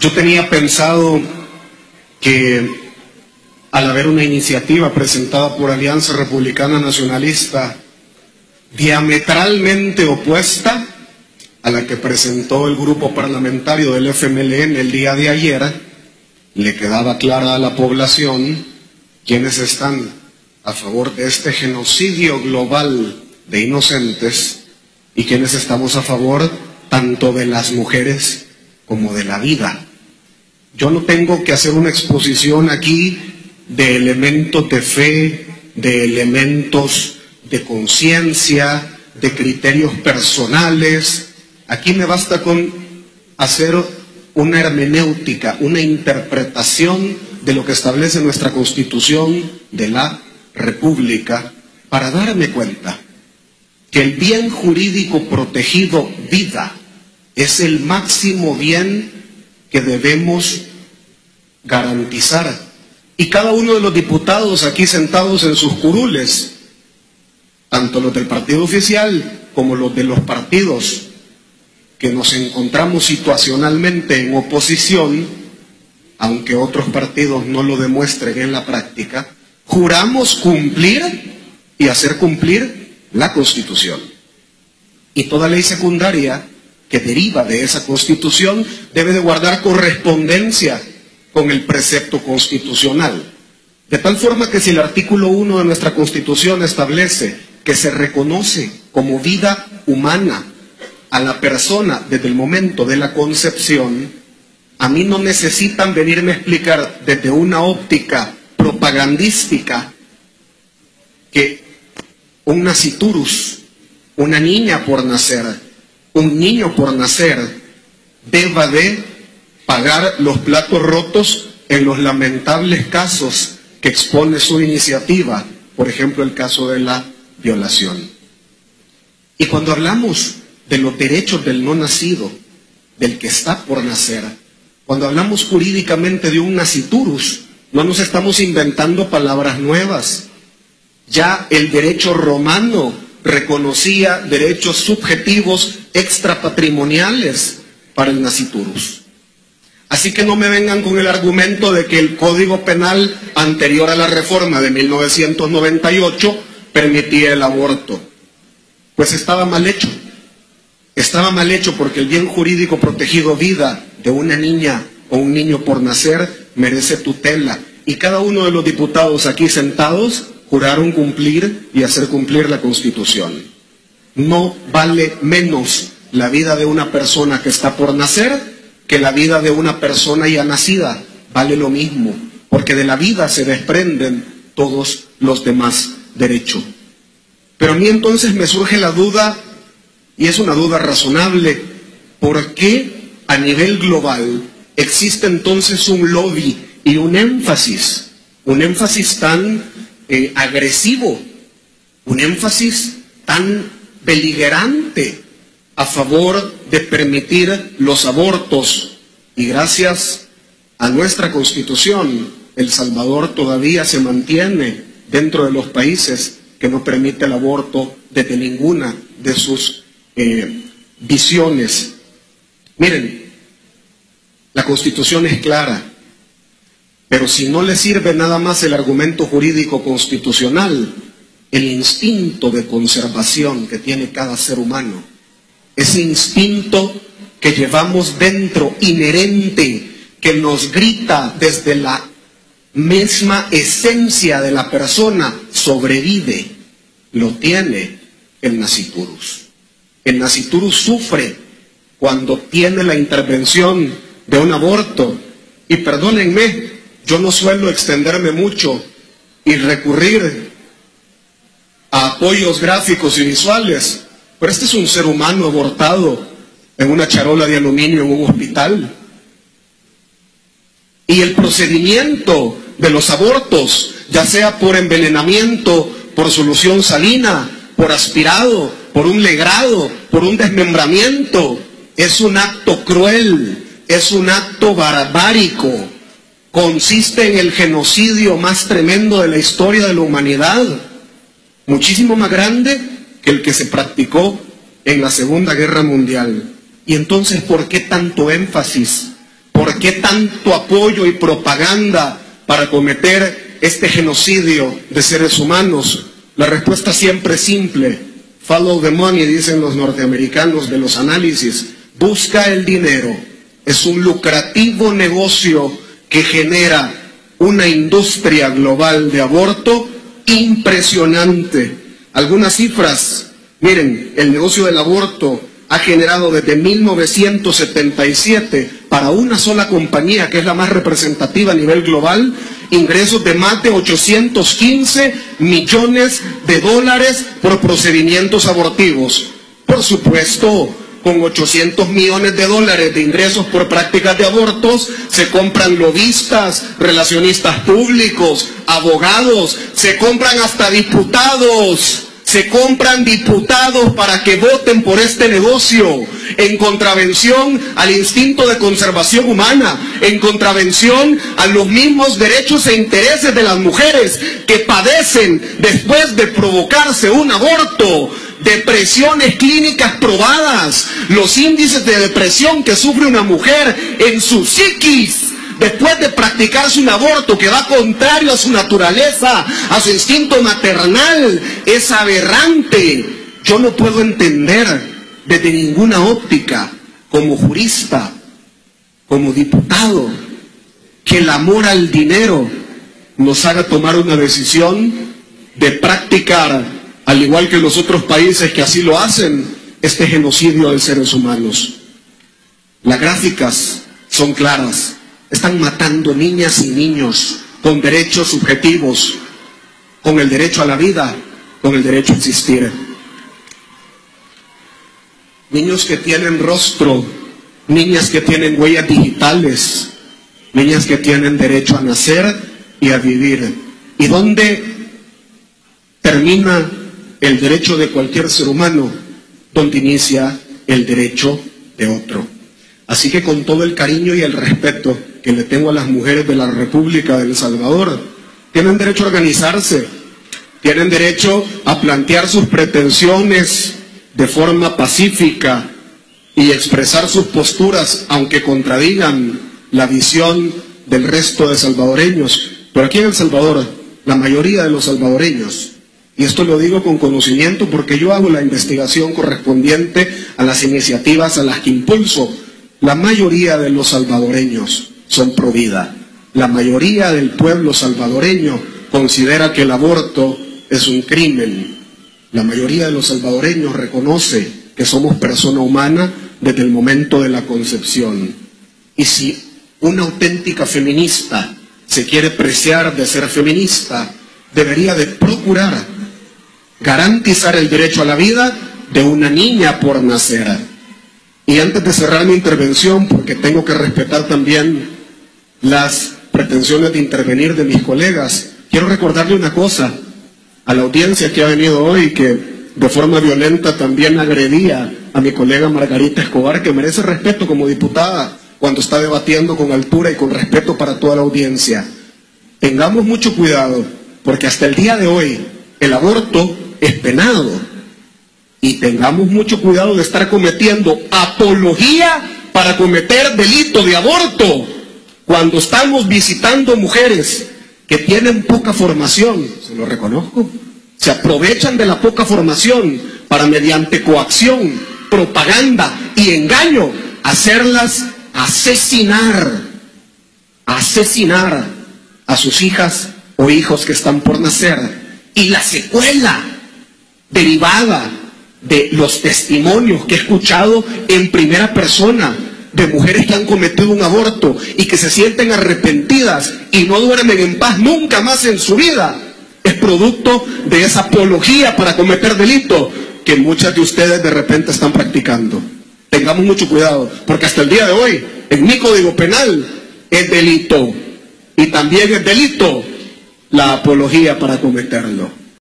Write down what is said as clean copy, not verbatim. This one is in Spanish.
Yo tenía pensado que al haber una iniciativa presentada por Alianza Republicana Nacionalista diametralmente opuesta a la que presentó el grupo parlamentario del FMLN el día de ayer, le quedaba clara a la población quienes están a favor de este genocidio global de inocentes y quienes estamos a favor tanto de las mujeres como de la vida. Yo no tengo que hacer una exposición aquí de elementos de fe, de elementos de conciencia, de criterios personales. Aquí me basta con hacer una hermenéutica, una interpretación de lo que establece nuestra Constitución de la República para darme cuenta que el bien jurídico protegido, vida, es el máximo bien que debemos garantizar. Y cada uno de los diputados aquí sentados en sus curules, tanto los del partido oficial como los de los partidos que nos encontramos situacionalmente en oposición, aunque otros partidos no lo demuestren en la práctica, juramos cumplir y hacer cumplir la Constitución. Y toda ley secundaria que deriva de esa Constitución debe de guardar correspondencia con el precepto constitucional. De tal forma que si el artículo 1 de nuestra Constitución establece que se reconoce como vida humana a la persona desde el momento de la concepción, a mí no necesitan venirme a explicar desde una óptica propagandística que un naciturus, una niña por nacer, un niño por nacer, deba de pagar los platos rotos en los lamentables casos que expone su iniciativa, por ejemplo el caso de la violación. Y cuando hablamos de los derechos del no nacido, del que está por nacer, cuando hablamos jurídicamente de un naciturus, no nos estamos inventando palabras nuevas. Ya el derecho romano reconocía derechos subjetivos extrapatrimoniales para el naciturus. Así que no me vengan con el argumento de que el Código Penal anterior a la reforma de 1998 permitía el aborto. Pues estaba mal hecho. Estaba mal hecho porque el bien jurídico protegido vida de una niña o un niño por nacer merece tutela. Y cada uno de los diputados aquí sentados juraron cumplir y hacer cumplir la Constitución. No vale menos la vida de una persona que está por nacer que la vida de una persona ya nacida. Vale lo mismo, porque de la vida se desprenden todos los demás derechos. Pero a mí entonces me surge la duda, y es una duda razonable, ¿por qué a nivel global existe entonces un lobby y un énfasis tan agresivo, un énfasis tan beligerante a favor de permitir los abortos? Y gracias a nuestra Constitución, El Salvador todavía se mantiene dentro de los países que no permite el aborto desde ninguna de sus visiones. Miren, la Constitución es clara, pero si no le sirve nada más el argumento jurídico constitucional, el instinto de conservación que tiene cada ser humano, ese instinto que llevamos dentro, inherente, que nos grita desde la misma esencia de la persona, sobrevive, lo tiene el naciturus. El naciturus sufre cuando tiene la intervención de un aborto. Y perdónenme, yo no suelo extenderme mucho y recurrir a apoyos gráficos y visuales, pero este es un ser humano abortado en una charola de aluminio en un hospital. Y el procedimiento de los abortos, ya sea por envenenamiento, por solución salina, por aspirado, por un legrado, por un desmembramiento, es un acto cruel, es un acto barbárico, consiste en el genocidio más tremendo de la historia de la humanidad, muchísimo más grande que el que se practicó en la Segunda Guerra Mundial. Y entonces, ¿por qué tanto énfasis? ¿Por qué qué tanto apoyo y propaganda para cometer este genocidio de seres humanos? La respuesta siempre es simple. Follow the money, dicen los norteamericanos de los análisis. Busca el dinero. Es un lucrativo negocio que genera una industria global de aborto impresionante. Algunas cifras. Miren, el negocio del aborto ha generado desde 1977 para una sola compañía, que es la más representativa a nivel global, ingresos de más de 815 millones de dólares por procedimientos abortivos. Por supuesto, con 800 millones de dólares de ingresos por prácticas de abortos, se compran lobistas, relacionistas públicos, abogados, se compran hasta diputados. Se compran diputados para que voten por este negocio, en contravención al instinto de conservación humana, en contravención a los mismos derechos e intereses de las mujeres que padecen después de provocarse un aborto. Depresiones clínicas probadas, los índices de depresión que sufre una mujer en su psiquis después de practicarse un aborto que va contrario a su naturaleza, a su instinto maternal, es aberrante. Yo no puedo entender desde ninguna óptica, como jurista, como diputado, que el amor al dinero nos haga tomar una decisión de practicar, al igual que los otros países que así lo hacen, este genocidio de seres humanos. Las gráficas son claras. Están matando niñas y niños con derechos subjetivos, con el derecho a la vida, con el derecho a existir. Niños que tienen rostro, niñas que tienen huellas digitales, niñas que tienen derecho a nacer y a vivir. ¿Y dónde termina el derecho de cualquier ser humano? Donde inicia el derecho de otro. Así que con todo el cariño y el respeto que le tengo a las mujeres de la República de El Salvador, tienen derecho a organizarse, tienen derecho a plantear sus pretensiones de forma pacífica y expresar sus posturas, aunque contradigan la visión del resto de salvadoreños. Pero aquí en El Salvador, la mayoría de los salvadoreños, y esto lo digo con conocimiento porque yo hago la investigación correspondiente a las iniciativas a las que impulso, la mayoría de los salvadoreños son pro vida. La mayoría del pueblo salvadoreño considera que el aborto es un crimen. La mayoría de los salvadoreños reconoce que somos persona humana desde el momento de la concepción. Y si una auténtica feminista se quiere preciar de ser feminista, debería de procurar garantizar el derecho a la vida de una niña por nacer. Y antes de cerrar mi intervención, porque tengo que respetar también las pretensiones de intervenir de mis colegas, quiero recordarle una cosa a la audiencia que ha venido hoy, que de forma violenta también agredía a mi colega Margarita Escobar, que merece respeto como diputada cuando está debatiendo con altura y con respeto para toda la audiencia. Tengamos mucho cuidado, porque hasta el día de hoy el aborto es penado. Y tengamos mucho cuidado de estar cometiendo apología para cometer delito de aborto cuando estamos visitando mujeres que tienen poca formación, se lo reconozco, se aprovechan de la poca formación para, mediante coacción, propaganda y engaño, hacerlas asesinar a sus hijas o hijos que están por nacer. Y la secuela derivada de los testimonios que he escuchado en primera persona de mujeres que han cometido un aborto y que se sienten arrepentidas y no duermen en paz nunca más en su vida, es producto de esa apología para cometer delito que muchas de ustedes de repente están practicando. Tengamos mucho cuidado, porque hasta el día de hoy, en mi Código Penal, es delito, y también es delito la apología para cometerlo.